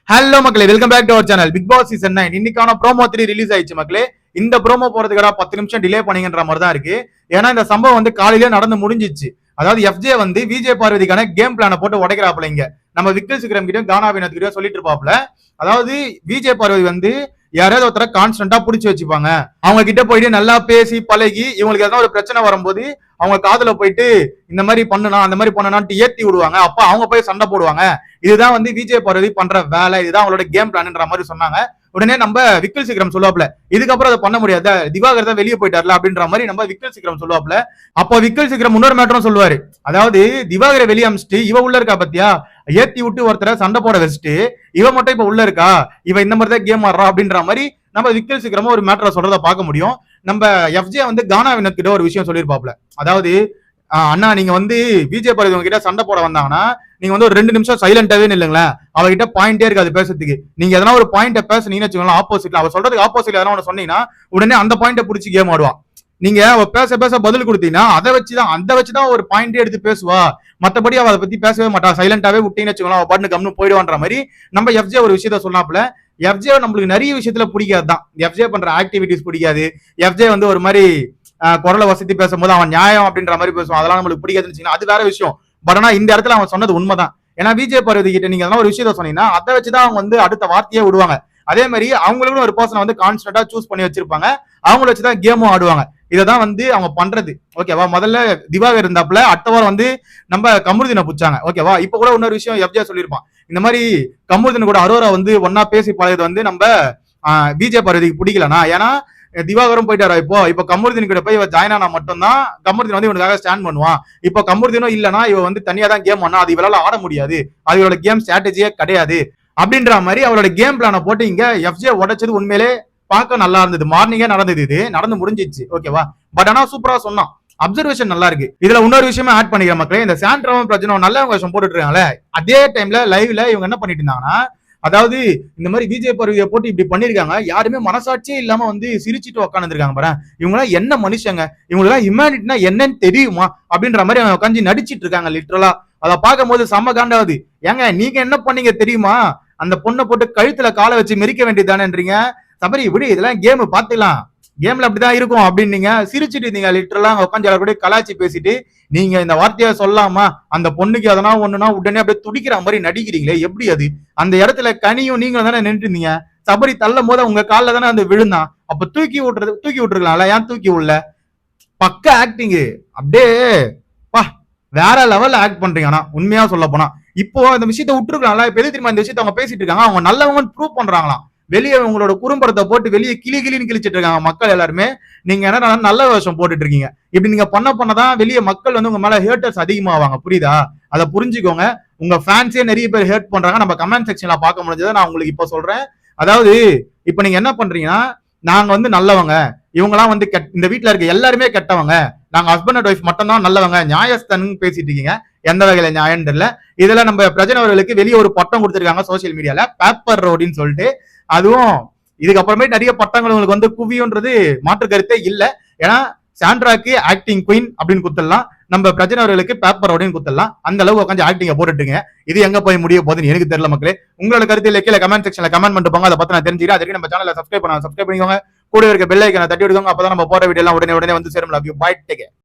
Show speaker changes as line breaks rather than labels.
Hello மக்களே, welcome back to our channel. Bigg Boss season 9 இன்னைக்கான promo 3 release ஆயிடுச்சு மக்களே. இந்த ப்ரோமோ போறதுக்கடா 10 நிமிஷம் டிலே பண்ணீங்கன்ற மாதிரி தான் இருக்கு. ஏன்னா இந்த சம்பவம் வந்து காலையிலே நடந்து முடிஞ்சிச்சு. அதாவது எஃப்ஜே வந்து விஜய் பார்வதிக்கான கேம் பிளான போட்டு உடைக்கிறாப்ல. இங்க நம்ம விக்கல் சிக்ரம் கிட்டயும் கானா வினோத் கிட்டயும் சொல்லிட்டு இருப்பாப்ல. அதாவது விஜய் பார்வதி வந்து யாராவது ஒருத்தர கான்ஸ்டன்டா புடிச்சு வச்சுப்பாங்க. அவங்க கிட்ட போயிட்டு நல்லா பேசி பழகி இவங்களுக்கு ஏதாவது ஒரு பிரச்சனை வரும்போது அவங்க காதுல போயிட்டு இந்த மாதிரி பண்ணுனா அந்த மாதிரி பண்ணனான்ட்டு ஏத்தி விடுவாங்க. அப்ப அவங்க போய் சண்டை போடுவாங்க. இதுதான் வந்து விஜய் பார்வதி பண்ற வேலை, இதுதான் அவங்களோட கேம் பிளான்ன்ற மாதிரி சொன்னாங்க. உடனே நம்ம விக்கல் சிக்ரம் சொல்லுவாப்ல, இதுக்கப்புறம் அதை பண்ண முடியாது, திவாகர் தான் வெளியே போயிட்டார்ல அப்படின்ற மாதிரி நம்ம விக்கல் சிக்ரம் சொல்லுவாப்ல. அப்போ விக்கல் சிக்ரம் இன்னொரு மேட்டரும் சொல்லுவாரு. அதாவது திவாகரை வெளியே அமிச்சிட்டு இவ உள்ள இருக்கா பத்தியா, ஏத்தி விட்டு ஒருத்தர சண்டை போட வச்சுட்டு இவ மட்டும் இப்ப உள்ள இருக்கா, இவ இந்த மாதிரி தான் கேம் ஆடுறா அப்படின்ற மாதிரி நம்ம விக்கல் சிக்ரமா ஒரு மேட்டரை சொல்றதை பார்க்க முடியும். நம்ம எஃப்ஜே வந்து கானா வினோத் கிட்ட ஒரு விஷயம் சொல்லியிருப்பாப்ல. அதாவது அண்ணா நீங்க வந்து விஜய் பார்வதி உங்ககிட்ட சண்டை போட வந்தாங்கன்னா நீங்க வந்து ஒரு 2 நிமிஷம் சைலண்டாவே இல்லைங்களேன், அவகிட்ட பாயிண்டே இருக்காது பேசுறதுக்கு. நீங்க எதனா ஒரு பாயிண்ட பேசுனீங்கன்னு வச்சுக்கோங்களேன், ஆப்போசிட்ல அவ சொல்றதுக்கு ஆப்போசிட்ல எதனா ஒன்று சொன்னீங்கன்னா உடனே அந்த பாயிண்ட பிடிச்சி கேம் ஆடுவா. நீங்க அவ பேச பேச பதில் கொடுத்தீங்கன்னா அதை வச்சுதான் ஒரு பாயிண்டே எடுத்து பேசுவா. மத்தபடி அவ அதை பத்தி பேசவே மாட்டா. சைலண்டாவே விட்டீங்கன்னு வச்சுக்கோங்களேன், அவ பாட்டு கம்னு போயிடுவான்ற மாதிரி நம்ம எஃப்ஜே ஒரு விஷயத்த சொன்னாப்ல. எஃப்ஜே நம்மளுக்கு நிறைய விஷயத்துல பிடிக்காதுதான். எஃப்ஜே பண்ற ஆக்டிவிட்டிஸ் பிடிக்காது. எஃப்ஜே வந்து ஒரு மாதிரி குரலை வசதி பேசும்போது அவன் நியாயம் அப்படின்ற மாதிரி பேசுவான். அதெல்லாம் நம்மளுக்கு பிடிக்காதுன்னு அது வேற விஷயம். பட் ஆனா இந்த இடத்துல அவன் சொன்னது உண்மைதான். ஏன்னா விஜய் பார்வதி கிட்ட நீங்க ஒரு விஷயத்த சொன்னீங்கன்னா அதை வச்சுதான் அவங்க வந்து அடுத்த வார்த்தையே விடுவாங்க. அதே மாதிரி அவங்களுக்கும் ஒரு பர்சனை வந்து கான்ஸ்டன்டா சூஸ் பண்ணி வச்சிருப்பாங்க. அவங்கள வச்சுதான் கேமும் ஆடுவாங்க. இதான் வந்து அவங்க பண்றது. ஓகேவா, முதல்ல திவாகர் இருந்தாப்புல, அடுத்த வாரம் வந்து நம்ம கமருதீனை புடிச்சாங்க. ஓகேவா, இப்ப கூட இன்னொரு விஷயம் எஃப்ஜே சொல்லியிருப்பான். இந்த மாதிரி கமருதீன் கூட அரோரா வந்து ஒன்னா பேசி பழகுது வந்து நம்ம விஜய் பார்வதிக்கு பிடிக்கலனா, ஏன்னா திவாகரும் போயிட்டாரா, இப்போ கமருதீன் கிட்ட போய் இவ ஜாயின் ஆனா மட்டும்தான் கமருதீன் வந்து இவனுக்காக ஸ்டாண்ட் பண்ணுவான். இப்போ கமருதீனும் இல்லனா இவ வந்து தனியா தான் கேம் ஆனா அது இவளால ஆட முடியாது, அது இவளோட கேம் ஸ்ட்ராட்டஜியே கிடையாது அப்படின்ற மாதிரி அவளோட கேம் பிளான போட்டு இங்க எஃப்ஜே உடைச்சது உண்மையிலே பார்க்க நல்லா இருந்தது. மார்னிங்கே நடந்தது, இது நடந்து முடிஞ்சிச்சு. ஓகேவா, பட் ஆனா சூப்பரா சொன்னான். அப்சர்வேஷன் நல்லா இருக்கு. இதுல இன்னொரு விஷயமா ஆட் பண்ணிக்கிற மக்களே, இந்த சாண்ட்ராவும் பிரச்சனை நல்ல விஷயம் போட்டுட்டு இருக்காங்களே, அதே டைம்ல லைவ்ல இவங்க என்ன பண்ணிட்டு இருந்தாங்கன்னா, அதாவது இந்த மாதிரி விஜய் பார்வதியை போட்டு இப்படி பண்ணிருக்காங்க, யாருமே மனசாட்சியே இல்லாம வந்து சிரிச்சிட்டு உட்காந்துருக்காங்க பாரு. இவங்க எல்லாம் என்ன மனுஷங்க, இவங்க எல்லாம் ஹியூமனிட்டினா என்னன்னு தெரியுமா அப்படின்ற மாதிரி அவங்க உட்காந்து நடிச்சிட்டு இருக்காங்க லிட்டரலா. அதை பார்க்கும் போது செம்ம காண்டாவது. ஏங்க நீங்க என்ன பண்ணீங்க தெரியுமா, அந்த பொண்ணை போட்டு கழுத்துல காலை வச்சு மெரிக்க வேண்டியதானேன்றீங்க. சபரி விடு, இதெல்லாம் கேம் பாத்துக்கலாம், கேம்ல அப்படிதான் இருக்கும் அப்படின்னு நீங்க சிரிச்சிட்டு இருந்தீங்க லிட்டரலா. உட்காந்து கூட கலாச்சி பேசிட்டு நீங்க இந்த வார்த்தையை சொல்லாமா அந்த பொண்ணுக்கு எதனா ஒண்ணுனா உடனே அப்படியே துடிக்கிற மாதிரி நடிக்கிறீங்களே, எப்படி அது? அந்த இடத்துல கனியும் நீங்க தானே நின்று இருந்தீங்க. சபரி தள்ளும் போது உங்க காலில் தானே அந்த விழுந்தான். அப்ப தூக்கி விட்டுருக்கலாம்ல, ஏன் தூக்கி விடல? பக்க ஆக்டிங் அப்படியே பா, வேற லெவல்ல ஆக்ட் பண்றீங்க. ஆனா உண்மையா சொல்ல போனா இப்போ இந்த விஷயத்த விட்டுருக்கலாம்ல. இப்ப எது தெரியுமா இந்த விஷயத்த அவங்க பேசிட்டு இருக்காங்க, அவங்க நல்லவங்க ப்ரூவ் பண்றாங்களாம். வெளியே உங்களோட குறும்படத்தை போட்டு வெளியே கிளின்னு கிழிச்சிட்டு இருக்காங்க மக்கள் எல்லாருமே. நீங்க என்ன நல்ல வேஷம் போட்டுட்டு இருக்கீங்க. இப்படி நீங்க பண்ணதான் வெளியே மக்கள் வந்து உங்க மேல ஹேட்டர்ஸ் அதிகமாவாங்க, புரியுதா? அதை புரிஞ்சுக்கோங்க. உங்க ஃபேன்ஸே நிறைய பேர் ஹேட் பண்றாங்க, நம்ம கமெண்ட் செக்ஷன்ல பார்க்க முடிஞ்சதை நான் உங்களுக்கு இப்ப சொல்றேன். அதாவது இப்ப நீங்க என்ன பண்றீங்கன்னா, நாங்க வந்து நல்லவங்க, இவங்கலாம் வந்து இந்த வீட்டுல இருக்க எல்லாருமே கெட்டவங்க, நாங்க ஹஸ்பண்ட் அண்ட் ஒய்ஃப் மட்டும் தான் நல்லவங்க, நியாயஸ்தன் பேசிட்டு இருக்கீங்க. எந்த வகையில நியாயம் தெரியல. இதுல நம்ம பிரஜன் அவர்களுக்கு வெளியே ஒரு பட்டம் கொடுத்திருக்காங்க சோசியல் மீடியால, பேப்பர் ரோடின்னு சொல்லிட்டு. அதுவும் இதுக்கப்புறமே நிறைய பட்டங்கள் உங்களுக்கு வந்து குவியுன்றது மாற்று கருத்தே இல்ல. ஏன்னா சாண்ட்ராக்கு ஆக்டிங் குயின் அப்படின்னு குத்தலாம், நம்ம பிரஜன் அவர்களுக்கு பேப்பர் ரோடின்னு குத்தலாம். அந்த அளவுக்கு உட்காந்து ஆக்டிங்க போட்டுட்டுங்க. இது எங்க போய் முடிய போகுதுன்னு எனக்கு தெரியல மக்களே. உங்களோட கருத்து கீழே கமெண்ட் செக்ஷன்ல கமெண்ட் பண்ணிட்டு போங்க. அதை பத்தி நான் தெரிஞ்சுக்கிறேன். அதுக்கு நம்ம சேனலை சப்ஸ்கிரைப் பண்ணிக்கோங்க. கூட இருக்க பெல் ஐக்கனை தட்டி விடுங்க. அப்பதான் நம்ம போற வீடியோ எல்லாம் உடனே வந்து சேரும். Love you, bye, take care.